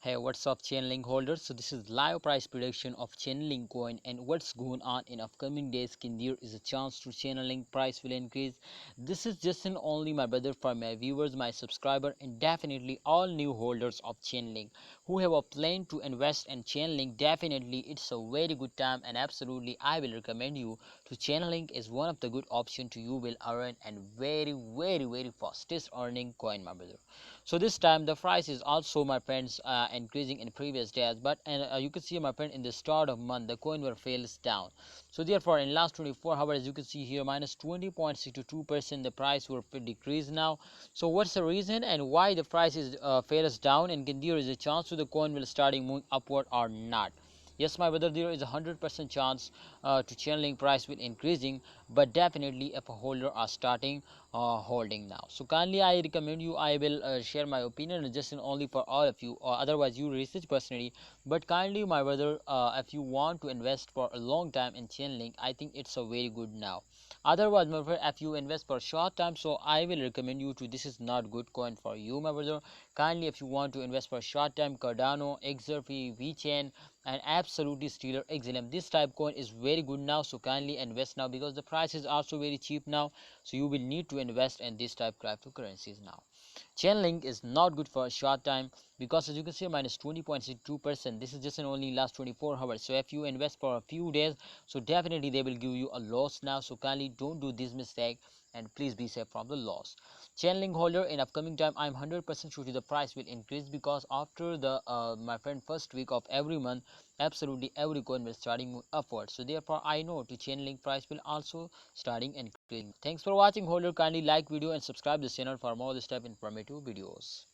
Hey, what's up, Chainlink holders? So this is live price prediction of Chainlink coin, and what's going on in upcoming days. There is a chance to Chainlink price will increase. This is just and only my brother for my viewers, my subscriber, and definitely all new holders of Chainlink who have a plan to invest in Chainlink. Definitely, it's a very good time, and absolutely, I will recommend you to Chainlink is one of the good option to you will earn and very fastest earning coin, my brother. So this time the price is also, my friends, increasing in previous days, but you can see, my friend, in the start of month the coin were fails down. So therefore in last 24 hours, as you can see here, minus 20.62% the price will decrease now. So what's the reason and why the price is fails down, and there is a chance to the coin will starting moving upward or not? Yes, my brother, there is a 100% chance to Chainlink price will increasing, but definitely if a holder are starting holding now. So kindly I recommend you, I will share my opinion just and only for all of you, or otherwise you research personally. But kindly, my brother, if you want to invest for a long time in Chainlink, I think it's a very good now. Otherwise, my brother, if you invest for short time, so I will recommend you to, this is not good coin for you, my brother. Kindly, if you want to invest for short time, Cardano, XRP, VChain, and absolutely Stellar XLM, this type coin is very good now. So kindly invest now, because the price is also very cheap now. So you will need to invest in this type cryptocurrencies now. Chainlink is not good for a short time, because as you can see, minus 20.62%. This is just in only last 24 hours. So if you invest for a few days, so definitely they will give you a loss now. So kindly don't do this mistake, and please be safe from the loss. Chainlink holder, in upcoming time, I'm 100% sure the price will increase, because after the my friend first week of every month, absolutely every coin will starting move upward. So therefore I know to Chainlink price will also starting increasing. Thanks for watching, holder. Kindly like video and subscribe this channel for more this type informative videos.